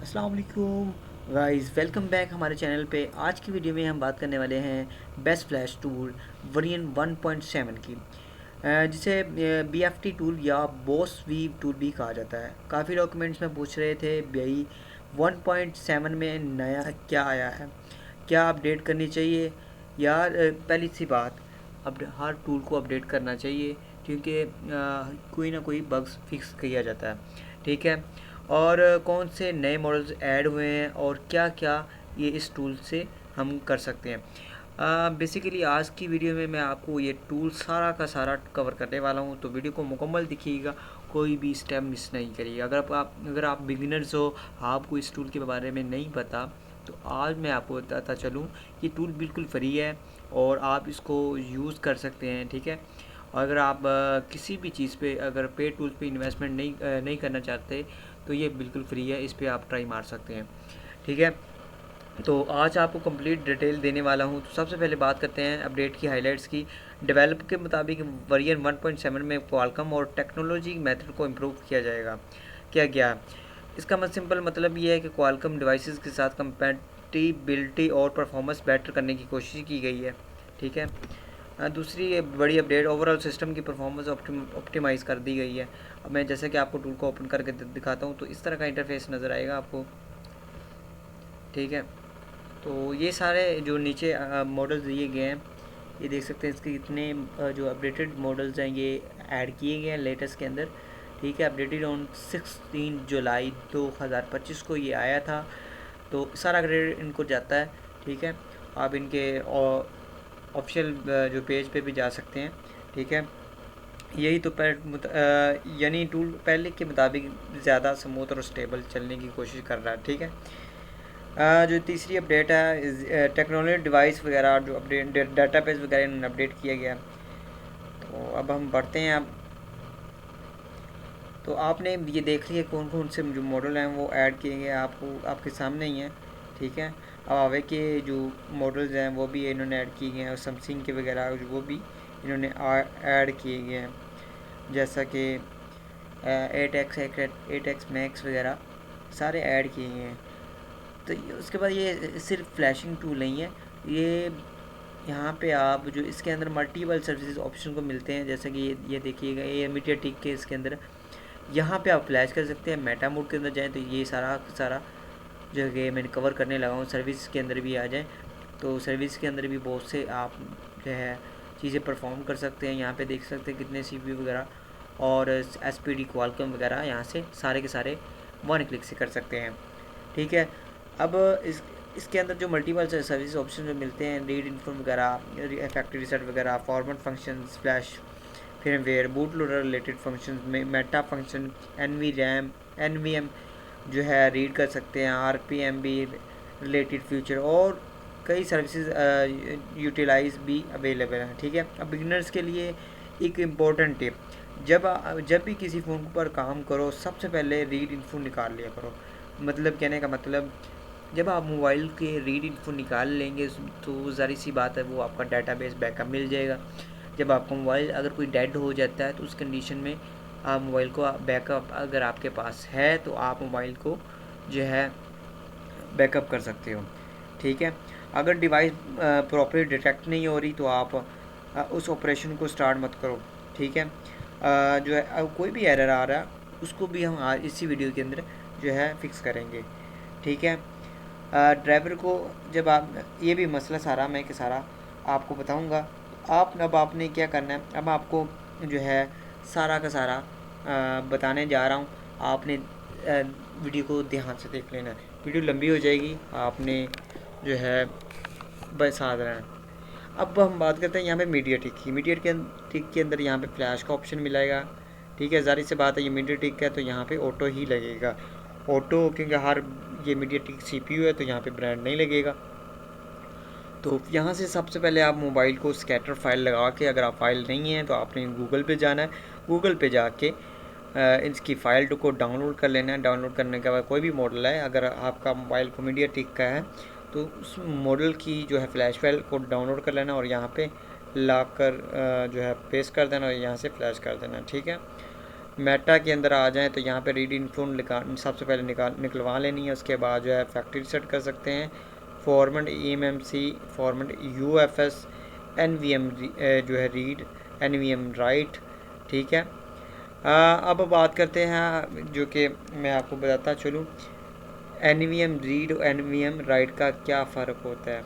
अस्सलाम वालेकुम guys, welcome back हमारे चैनल पे। आज की वीडियो में हम बात करने वाले हैं बेस्ट फ्लैश टूल वर्जन 1.7 की, जिसे BFT टूल या बॉस वी टूल भी कहा जाता है। काफ़ी डॉक्यूमेंट्स में पूछ रहे थे भाई 1.7 में नया क्या आया है, क्या अपडेट करनी चाहिए यार। पहली सी बात, अब हर टूल को अपडेट करना चाहिए क्योंकि कोई ना कोई बग्स फिक्स किया जाता है, ठीक है। और कौन से नए मॉडल्स ऐड हुए हैं और क्या क्या ये इस टूल से हम कर सकते हैं। बेसिकली आज की वीडियो में मैं आपको ये टूल सारा का सारा कवर करने वाला हूँ, तो वीडियो को मुकम्मल देखिएगा, कोई भी स्टेप मिस नहीं करिएगा। अगर आप बिगिनर्स हो, आपको इस टूल के बारे में नहीं पता, तो आज मैं आपको बताता चलूँ कि टूल बिल्कुल फ्री है और आप इसको यूज़ कर सकते हैं, ठीक है। और अगर आप किसी भी चीज़ पे अगर पेड टूल पे इन्वेस्टमेंट नहीं करना चाहते, तो ये बिल्कुल फ्री है, इस पे आप ट्राई मार सकते हैं, ठीक है। तो आज आपको कंप्लीट डिटेल देने वाला हूँ। तो सबसे पहले बात करते हैं अपडेट की हाइलाइट्स की। डेवलप के मुताबिक वर्जन 1.7 में क्वालकॉम और टेक्नोलॉजी मेथड को इम्प्रूव किया जाएगा। क्या गया इसका सिंपल मतलब ये है कि क्वालकॉम डिवाइसेस के साथ कंपैटिबिलिटी और परफॉर्मेंस बेटर करने की कोशिश की गई है, ठीक है। दूसरी बड़ी अपडेट, ओवरऑल सिस्टम की परफॉर्मेंस ऑप्टिमाइज़ कर दी गई है। अब मैं जैसे कि आपको टूल को ओपन करके दिखाता हूँ, तो इस तरह का इंटरफेस नज़र आएगा आपको, ठीक है। तो ये सारे जो नीचे मॉडल्स दिए गए हैं, ये देख सकते हैं। इसके इतने जो अपडेटेड मॉडल्स हैं ये ऐड किए गए हैं लेटेस्ट के अंदर, ठीक है। अपडेटेड ऑन 16 जुलाई 2025 को ये आया था, तो सारा क्रेडिट इनको जाता है, ठीक है। आप इनके ऑफिशियल जो पेज पे भी जा सकते हैं, ठीक है। यही तो यानी टूल पहले के मुताबिक ज़्यादा स्मूथ और स्टेबल चलने की कोशिश कर रहा है, ठीक है। जो तीसरी अपडेट है, टेक्नोलॉजी डिवाइस वगैरह जो अपडेट डाटाबेस वगैरह इन्होंने अपडेट किया गया। तो अब हम बढ़ते हैं। अब तो आपने ये देख लिया कौन कौन से जो मॉडल हैं वो ऐड किए गए, आपको आपके सामने ही हैं, ठीक है। अब आगे के जो मॉडल्स हैं वो भी इन्होंने ऐड किए गए हैं, और समसिंग के वगैरह वो भी इन्होंने ऐड किए गए हैं, जैसा कि 8x मैक्स वगैरह सारे ऐड किए गए हैं। तो उसके बाद ये सिर्फ फ्लैशिंग टूल नहीं है, ये यहाँ पे आप जो इसके अंदर मल्टीपल सर्विसेज ऑप्शन को मिलते हैं, जैसे कि ये देखिएगा, ये मीडिया टिक के इसके अंदर यहाँ पे आप फ्लैश कर सकते हैं। मेटा मोड के अंदर जाएँ तो ये सारा सारा जो है मैंने कवर करने लगा हूँ, सर्विस के अंदर भी आ जाएँ, तो सर्विस के अंदर भी बहुत से आप जो है चीज़ें परफॉर्म कर सकते हैं। यहाँ पे देख सकते हैं कितने CPU वगैरह और SPD क्वालकॉम वगैरह यहाँ से सारे के सारे वन क्लिक से कर सकते हैं, ठीक है। अब इसके अंदर जो मल्टीपल सर्विस ऑप्शन जो मिलते हैं, रीड इन्फॉर्म वगैरह, फैक्ट्री रिसेट वगैरह, format functions, flash firmware, boot loader related function में मेटा फंक्शन, NVM जो है रीड कर सकते हैं, RPMB रिलेटेड फ्यूचर और कई सर्विसेज यूटिलाइज भी अवेलेबल हैं, ठीक है। अब बिगिनर्स के लिए एक इम्पोर्टेंट टिप, जब भी किसी फ़ोन पर काम करो, सबसे पहले रीड इन्फो निकाल लिया करो। मतलब कहने का मतलब, जब आप मोबाइल के रीड इन्फो निकाल लेंगे तो ज़ाहिर सी बात है वो आपका डाटाबेस बैकअप मिल जाएगा। जब आपका मोबाइल अगर कोई डेड हो जाता है तो उस कंडीशन में आप मोबाइल को बैकअप अगर आपके पास है तो आप मोबाइल को जो है बैकअप कर सकते हो, ठीक है। अगर डिवाइस प्रॉपर्ली डिटेक्ट नहीं हो रही तो आप उस ऑपरेशन को स्टार्ट मत करो, ठीक है। जो है कोई भी एरर आ रहा है उसको भी हम इसी वीडियो के अंदर जो है फिक्स करेंगे, ठीक है। ड्राइवर को जब आप ये भी मसला सारा मैं कि सारा आपको बताऊंगा। अब आपने क्या करना है, अब आपको जो है सारा का सारा बताने जा रहा हूँ। आपने वीडियो को ध्यान से देख लेना, वीडियो लंबी हो जाएगी, आपने जो है बस साथ रहना। अब हम बात करते हैं यहाँ पे मीडिया टिक के अंदर यहाँ पे फ्लैश का ऑप्शन मिलेगा, ठीक है। ज़ाहिर सी बात है ये मीडिया टिक है तो यहाँ पे ऑटो ही लगेगा, ऑटो, क्योंकि हर ये मीडिया टिक CPU है तो यहाँ पे ब्रांड नहीं लगेगा। तो यहाँ से सबसे पहले आप मोबाइल को स्कैटर फाइल लगा के, अगर आप फाइल नहीं है तो आपने गूगल पे जाना है, गूगल पे जाके इसकी फ़ाइल को डाउनलोड कर लेना है। डाउनलोड करने के बाद कोई भी मॉडल है, अगर आपका मोबाइल को मीडिया टिक का है तो उस मॉडल की जो है फ्लैश फाइल को डाउनलोड कर लेना और यहाँ पे ला कर जो है पेस्ट कर देना और यहाँ से फ्लैश कर देना, ठीक है। मेटा के अंदर आ जाएं तो यहाँ पे रीड इन्फो सबसे पहले निकलवा लेनी है। उसके बाद जो है फैक्ट्री सेट कर सकते हैं, format EMMC, format UFS, NVM जो है रीड, NVM राइट। ठीक है। अब बात करते हैं जो कि मैं आपको बताता चलूँ NVM रीड और NVM राइट का क्या फ़र्क होता है।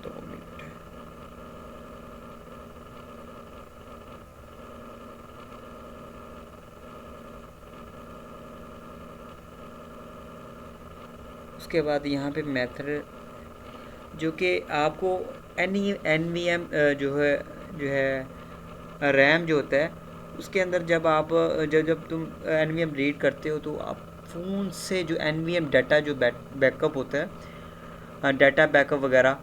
2 मिनट। उसके बाद यहाँ पे मेथड जो कि आपको NVM जो है रैम जो होता है उसके अंदर जब तुम NVM रीड करते हो तो आप फ़ोन से जो NVM डाटा जो बैकअप होता है, डाटा बैकअप वगैरह,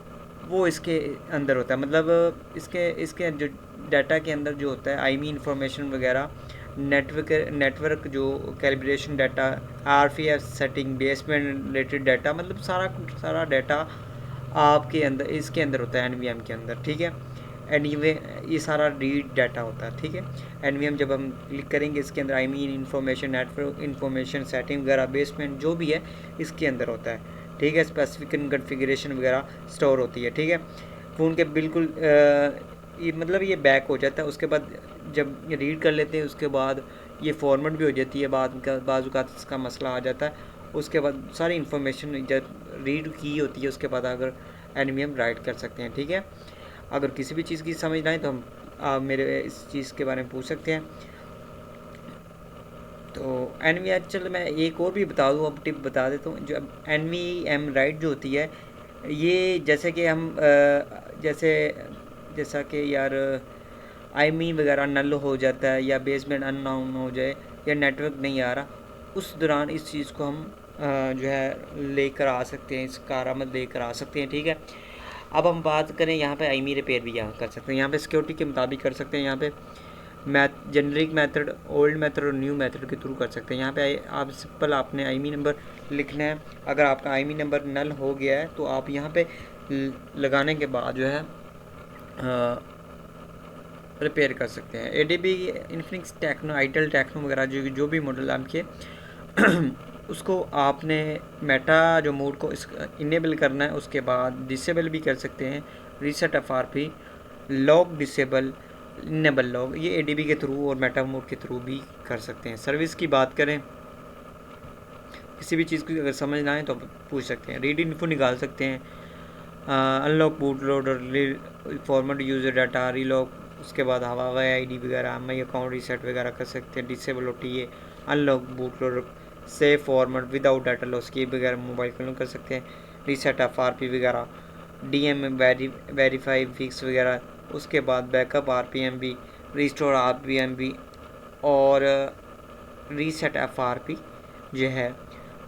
वो इसके अंदर होता है। मतलब इसके जो डाटा के अंदर जो होता है IMEI इंफॉर्मेशन वगैरह, नेटवर्क जो calibration data, RFS setting, baseband related data, मतलब सारा डाटा आपके अंदर इसके अंदर होता है NVM के अंदर। ठीक है। एनीवे ये सारा रीड डाटा होता है। ठीक है। NVM जब हम क्लिक करेंगे इसके अंदर IMEI information, network information, setting वगैरह, बेसमेंट जो भी है इसके अंदर होता है। ठीक है। स्पेसिफिक कन्फिगरेशन वगैरह स्टोर होती है। ठीक है। फ़ोन के बिल्कुल ये मतलब ये बैक हो जाता है। उसके बाद जब रीड कर लेते हैं उसके बाद ये फॉर्मेट भी हो जाती है। बाज़ इसका मसला आ जाता है। उसके बाद सारी इन्फॉर्मेशन जब रीड की होती है उसके बाद अगर NVM राइट कर सकते हैं। ठीक है। अगर किसी भी चीज़ की समझ ना आए तो हम आप मेरे इस चीज़ के बारे में पूछ सकते हैं। तो NVM चलो मैं एक और भी बता दूँ, अब टिप बता देता हूँ। जो NVM राइट जो होती है ये जैसे कि हम जैसा कि यार IMEI वगैरह नल हो जाता है या बेसबैंड अननोन हो जाए या नेटवर्क नहीं आ रहा, उस दौरान इस चीज़ को हम जो है लेकर आ सकते हैं, इस कारामद लेकर आ सकते हैं। ठीक है। अब हम बात करें यहाँ पे IMEI रिपेयर भी यहाँ कर सकते हैं। यहाँ पे सिक्योरिटी के मुताबिक कर सकते हैं। यहाँ पे जेनरिक मेथड, ओल्ड मेथड और न्यू मेथड के थ्रू कर सकते हैं। यहाँ पे आप सिंपल आपने IMEI नंबर लिखना है। अगर आपका IMEI नंबर नल हो गया है तो आप यहाँ पे लगाने के बाद जो है रिपेयर कर सकते हैं। ADB, Infinix Tecno, itel Tecno वगैरह जो भी मॉडल आपके उसको आपने मेटा जो मोड को इनेबल करना है, उसके बाद डिसेबल भी कर सकते हैं। Reset FRP, lock disable, enable lock, ये ADB के थ्रू और मेटा मोड के थ्रू भी कर सकते हैं। सर्विस की बात करें, किसी भी चीज़ की अगर समझ ना आए तो पूछ सकते हैं। रीड इन्फो निकाल सकते हैं, unlock boot loader, format user data, relock, उसके बाद हवाई ID वगैरह, माई अकाउंट रीसेट वगैरह कर सकते हैं। Disable OTA, unlock boot loader, save format without data loss की वगैरह मोबाइल कॉल कर सकते हैं। रीसेट FRP वगैरह, DM वेरीफाई फिक्स वगैरह, उसके बाद बैकअप RPM भी, रिस्टोर RPM भी और रीसेट FRP जो है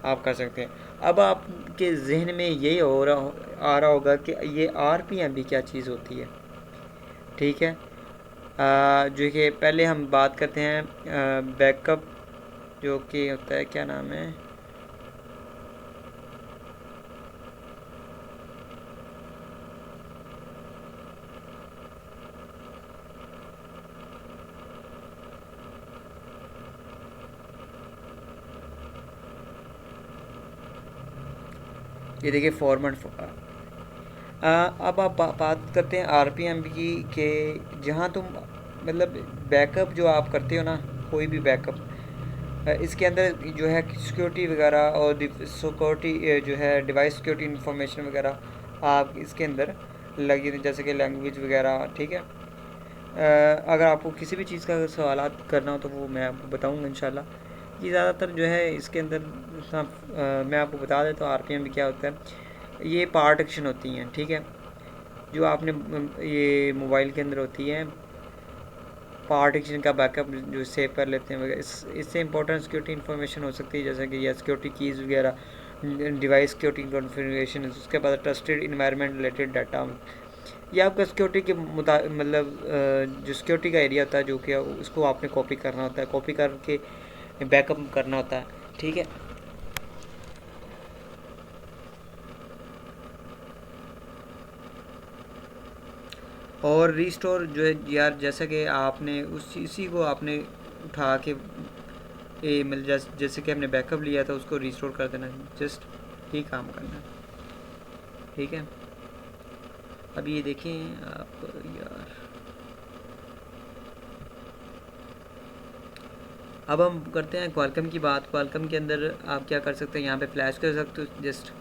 आप कर सकते हैं। अब आपके जहन में ये आ रहा होगा कि ये RPM भी क्या चीज़ होती है। ठीक है। जो कि पहले हम बात करते हैं बैकअप जो कि होता है, क्या नाम है, ये देखिए फॉर्मेट। अब आप बात करते हैं RPM की के जहाँ तुम मतलब बैकअप जो आप करते हो ना, कोई भी बैकअप, इसके अंदर जो है सिक्योरिटी वगैरह और सिक्योरिटी जो है डिवाइस सिक्योरिटी इंफॉर्मेशन वगैरह आप इसके अंदर लगी, जैसे कि लैंग्वेज वगैरह। ठीक है। अगर आपको किसी भी चीज़ का सवाल करना हो तो वो मैं आपको बताऊँगा इंशाल्लाह। ये ज़्यादातर जो है इसके अंदर मैं आपको बता देता हूँ RPM भी क्या होता है। ये पार्टीशन होती हैं। ठीक है। जो आपने ये मोबाइल के अंदर होती है पार्टीशन का बैकअप जो सेव कर लेते हैं वगैरह, इससे इंपॉर्टेंट सिक्योरिटी इन्फॉर्मेशन हो सकती है, जैसे कि या सिक्योरिटी कीज़ वगैरह, डिवाइस सिक्योरिटी कॉन्फ़िगरेशन, उसके बाद ट्रस्टेड इन्वायरमेंट रिलेटेड डाटा। ये आपका सिक्योरिटी के मतलब जो सिक्योरिटी का एरिया होता है जो कि उसको आपने कॉपी करना होता है, कॉपी करके बैकअप करना होता है। ठीक है। और रीस्टोर जो है यार, जैसा कि आपने इसी को आपने उठा के मतलब जैसे कि हमने बैकअप लिया था उसको रीस्टोर कर देना, जस्ट ही काम करना है, ठीक है। अब ये देखें आप यार, अब हम करते हैं क्वालकम की बात। क्वालकम के अंदर आप क्या कर सकते हैं, यहाँ पे फ्लैश कर सकते हो जस्ट,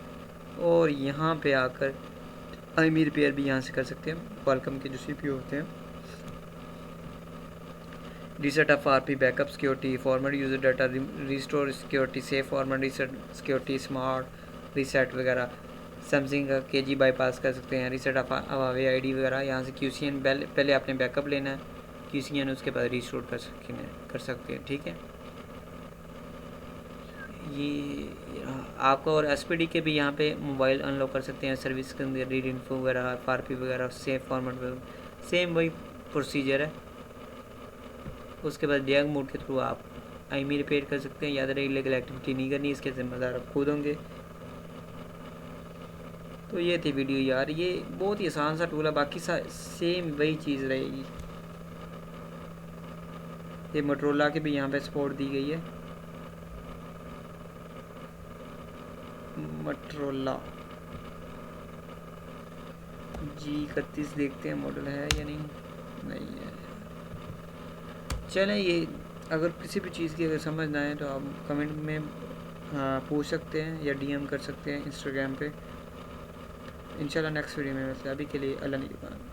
और यहाँ पे आकर आईमी रिपेयर भी यहाँ से कर सकते हैं। क्वालकम के जो सीपीयू होते हैं, reset of RP, backup security, format user data, restore security, safe format reset security, smart reset वगैरह, सैमसंग का केजी बाईपास कर सकते हैं, रीसेट ऑफ अवे आईडी वगैरह। यहाँ से क्यूसीएन पहले आपने बैकअप लेना है, क्यूसीएन उसके बाद रिस्टोर कर सकते हैं, ठीक है। ये आपको और एसपीडी के भी यहाँ पे मोबाइल अनलॉक कर सकते हैं, सर्विस के अंदर रीड इन्फो वगैरह, फारपी वगैरह, सेफ फॉर्मेट, सेम वही प्रोसीजर है। उसके बाद डिबग मोड के थ्रू आप आईमी रिपेयर कर सकते हैं। याद रहे इलीगल एक्टिविटी नहीं करनी, इसके जिम्मेदार आप खुद होंगे। तो ये थी वीडियो यार, ये बहुत ही आसान सा टूल है, बाकी सेम वही चीज़ रहेगी। ये मोटरोला के भी यहाँ पे सपोर्ट दी गई है, मोटरोला G31 देखते हैं मॉडल है या नहीं है। चलें, ये अगर किसी भी चीज़ की अगर समझ ना आए तो आप कमेंट में पूछ सकते हैं या डीएम कर सकते हैं इंस्टाग्राम पे। इंशाल्लाह नेक्स्ट वीडियो में। वैसे अभी के लिए अल्लाह निगहबान।